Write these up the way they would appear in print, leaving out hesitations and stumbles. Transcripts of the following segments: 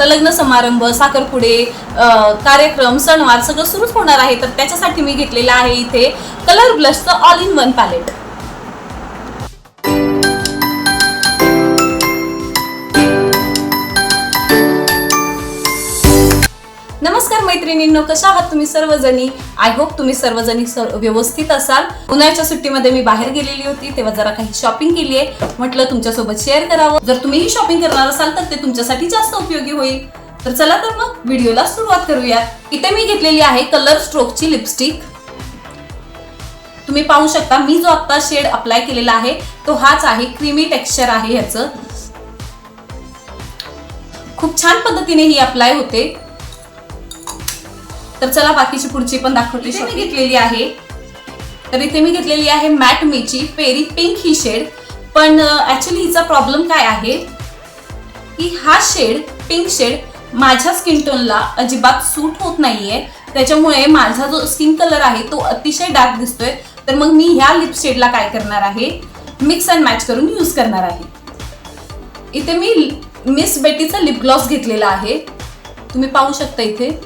आता लग्न समारंभ, साखरपुडे, कार्यक्रम, सणवार सगळं सुरूच होणार आहे. तर त्याच्यासाठी मी घेतलेला आहे इथे कलर ब्लशचं ऑल इन वन पॅलेट. नमस्कार मैत्रिणींनो, कशा आहात तुम्ही सर्वजणी? आय होप तुम्ही सर्वजणी व्यवस्थित असाल. उन्हाळ्याच्या सुट्टीमध्ये मी बाहेर गेलेली होती, तेव्हा जरा काही शॉपिंग केली आहे. म्हटलं तुमच्यासोबत शेअर करावं. जर तुम्हीही शॉपिंग करणार असाल तर ते तुमच्यासाठी जास्त उपयोगी होईल. तर चला तर मग व्हिडिओला सुरुवात करूया. इथे मी घेतलेली आहे कलर स्ट्रोकची लिपस्टिक. तुम्ही पाहू शकता मी जो आता शेड अप्लाय केलेला आहे तो हाच आहे. क्रीमी टेक्स्चर आहे ह्याचं. खूप छान पद्धतीने ही अप्लाय होते. तर चला बाकीची पुढची पण दाखवते. मी घेतलेली आहे तर इथे मी घेतलेली आहे मॅट मीची पेरी पिंक ही शेड. पण ऍक्च्युली हिचा प्रॉब्लेम काय आहे की हा शेड पिंक शेड माझ्या स्किन टोनला अजिबात सूट होत नाहीये. त्याच्यामुळे माझा जो स्किन कलर आहे तो अतिशय डार्क दिसतोय. तर मग मी ह्या लिप शेडला काय करणार आहे, मिक्स अँड मॅच करून यूज करणार आहे. इथे मी मिस बेटीचा लिप ग्लॉस घेतलेला आहे. तुम्ही पाहू शकता इथे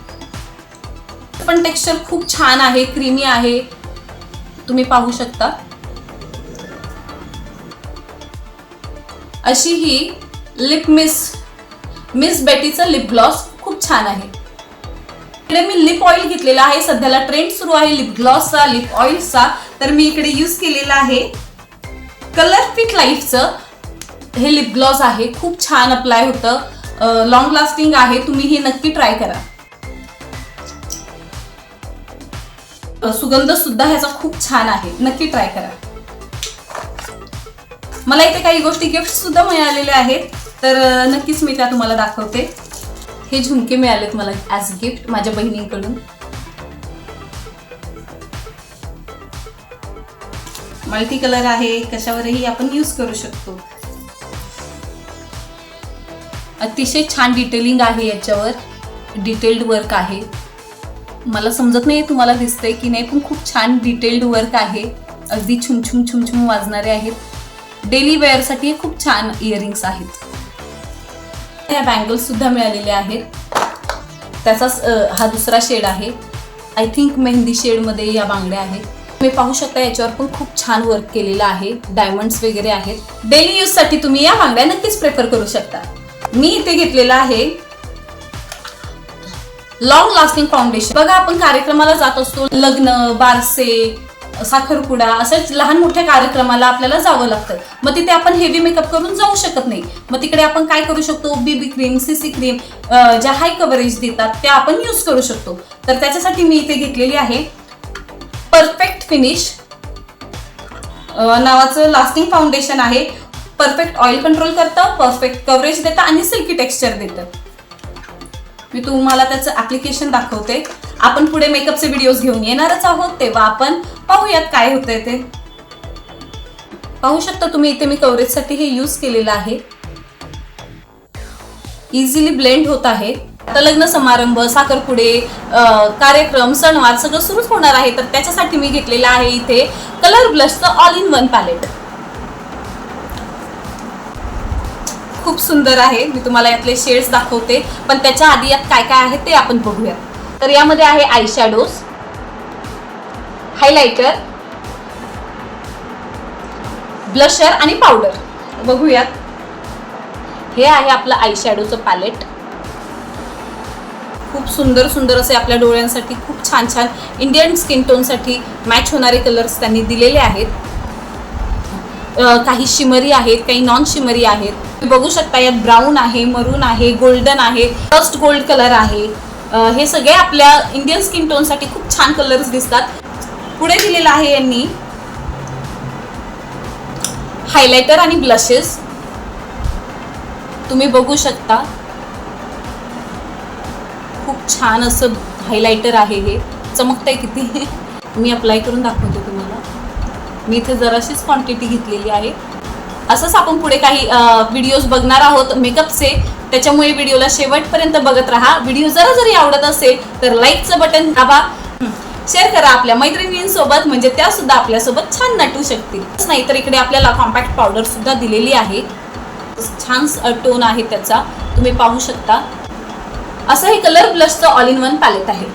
पण टेक्स्चर खूप छान आहे, क्रीमी आहे. तुम्ही पाहू शकता अशी ही लिप मिस बेटीचा लिप ग्लॉस खूप छान आहे. इकडे मी लिप ऑइल घेतलेला आहे. सध्याला ट्रेंड सुरू आहे लिप ग्लॉसचा, लिप ऑइलचा. तर मी इकडे यूज केलेला आहे कलर फिट लाईफचं हे लिप ग्लॉस आहे. खूप छान अप्लाय होतं, लॉंग लास्टिंग आहे. तुम्ही हे नक्की ट्राय करा. सुगंध सुद्धा ह्याचा खूप छान आहे, नक्की ट्राय करा. मला इथे काही गोष्टी गिफ्ट सुद्धा मिळालेल्या आहेत, तर नक्कीच मी त्या तुम्हाला दाखवते. हे झुमके मिळालेत मला ॲज गिफ्ट माझ्या बहिणीकडून. मल्टी कलर आहे, कशावरही आपण यूज करू शकतो. अतिशय छान डिटेलिंग आहे याच्यावर, डिटेल्ड वर्क आहे. मला समजत नाही तुम्हाला दिसतंय की नाही, पण खूप छान डिटेल्ड वर्क आहे. अगदी छुमछुम छुमछुम वाजणारे आहेत. डेली वेअर साठी खूप छान इयरिंग्स आहेत. ह्या बँगल्स सुद्धा मिळालेले आहेत. त्याचाच हा दुसरा शेड आहे. आय थिंक मेहंदी शेड मध्ये या बांगड्या आहेत. तुम्ही पाहू शकता याच्यावर पण खूप छान वर्क केलेलं आहे. डायमंड्स वगैरे आहेत. डेली यूज साठी तुम्ही या बांगड्या नक्कीच प्रेफर करू शकता. मी इथे घेतलेला आहे लॉंग लास्टिंग फाउंडेशन. बघा आपण कार्यक्रमाला जात असतो, लग्न, बारसे, साखरपुडा, असंच लहान मोठ्या कार्यक्रमाला आपल्याला जावं लागतं. मग तिथे आपण हेवी मेकअप करून जाऊ शकत नाही. मग तिकडे आपण काय करू शकतो, बीबी क्रीम, सीसी क्रीम ज्या हाय कव्हरेज देतात त्या आपण यूज करू शकतो. तर त्याच्यासाठी मी इथे घेतलेली आहे परफेक्ट फिनिश नावाचं लास्टिंग फाउंडेशन आहे. परफेक्ट ऑइल कंट्रोल करतं, परफेक्ट कव्हरेज देतं आणि सिल्की टेक्स्चर देतं. मी तुम्हाला त्याचं ऍप्लिकेशन दाखवते. आपण पुढे मेकअपचे व्हिडिओज घेऊन येणारच आहोत, तेव्हा आपण पाहूयात काय होतंय ते. पाहू शकता तुम्ही इथे मी कव्हरेजसाठी हे यूज केलेलं आहे. इझिली ब्लेंड होत आहे. आता लग्न समारंभ, साखरपुडे, कार्यक्रम, सणवार सगळं सुरूच होणार आहे. तर त्याच्यासाठी मी घेतलेलं आहे इथे कलर ब्लशचं ऑल इन वन पॅलेट. खूप सुंदर आहे. मी तुम्हाला यातले शेड्स दाखवते, पण त्याच्या आधी यात काय काय आहे ते आपण बघूया. तर यामध्ये आहे आय शॅडोज, हायलायटर, ब्लशर आणि पावडर. बघूयात. हे आहे आपलं आय शॅडोचं पॅलेट. खूप सुंदर सुंदर असे आपल्या डोळ्यांसाठी खूप छान छान इंडियन स्किन टोनसाठी मॅच होणारे कलर्स त्यांनी दिलेले आहेत. काही शिमरी आहेत, काही नॉन शिमरी आहेत. तुम्ही बघू शकता यात ब्राऊन आहे, मरून आहे, गोल्डन आहे, डस्ट गोल्ड कलर आहे. हे सगळे आपल्या इंडियन स्किन टोन साठी खूप छान कलर्स दिसतात. पुढे दिलेलं आहे यांनी हायलायटर आणि ब्लशेस. तुम्ही बघू शकता खूप छान असं हायलायटर आहे. हे चमकतंय किती. मी अप्लाय करून दाखवते तुम्हाला. मी इथे जराशीच क्वांटिटी घेतलेली आहे. असंच आपण पुढे काही व्हिडिओज बघणार आहोत मेकअपचे. त्याच्यामुळे व्हिडिओला शेवटपर्यंत बघत राहा. व्हिडिओ जरी आवडत असेल तर लाईकचं बटन दाबा, शेअर करा आपल्या मैत्रिणींसोबत, म्हणजे त्या सुद्धा आपल्यासोबत छान नटू शकतील. नाही तर इकडे आपल्याला कॉम्पॅक्ट पावडर सुद्धा दिलेली आहे. छान टोन आहे त्याचा, तुम्ही पाहू शकता. असं हे कलर ब्लशचं ऑल इन वन पॅलेट आहे.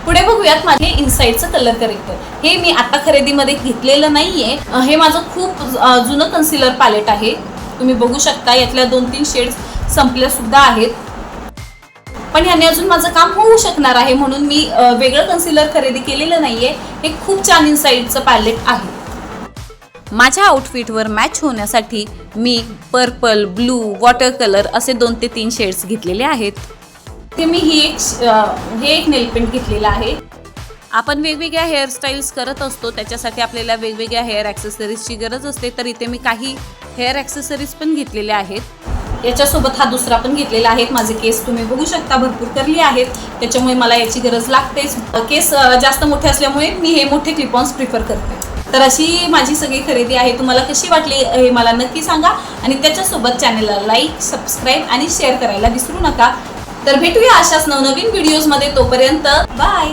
पुढे बघूयात माझे इनसाइडचं कलर करेक्टर. हे मी आता खरेदीमध्ये घेतलेलं नाहीये. हे माझं खूप जुनं कन्सिलर पॅलेट आहे. तुम्ही बघू शकता यातल्या 2-3 शेड्स संपल्या सुद्धा आहेत, पण ह्याने अजून माझं काम होऊ शकणार आहे म्हणून मी वेगळं कन्सिलर खरेदी केलेलं नाहीये. हे खूप छान इनसाइडचं पॅलेट आहे. माझ्या आउटफिटवर मॅच होण्यासाठी मी पर्पल, ब्लू, वॉटर कलर असे 2 ते 3 शेड्स घेतलेले आहेत. ते मी हे एक नेल पेंट घेतलेलं आहे. आपण वेगवेगळ्या हेअरस्टाईल्स करत असतो, त्याच्यासाठी आपल्याला वेगवेगळ्या हेअर ॲक्सेसरीजची गरज असते. तर इथे मी काही हेअर ॲक्सेसरीज पण घेतलेल्या आहेत. याच्यासोबत हा दुसरा पण घेतलेला आहे. माझे केस तुम्ही बघू शकता भरपूर करली आहेत, त्याच्यामुळे मला याची गरज लागतेच. केस जास्त मोठे असल्यामुळे मी हे मोठे क्लिपॉन्स प्रिफर करते. तर अशी माझी सगळी खरेदी आहे. तुम्हाला कशी वाटली हे मला नक्की सांगा आणि त्याच्यासोबत चॅनलला लाईक, सबस्क्राईब आणि शेअर करायला विसरू नका. तर भेटूया अशाच नवनवीन व्हिडिओजमध्ये. तोपर्यंत बाय.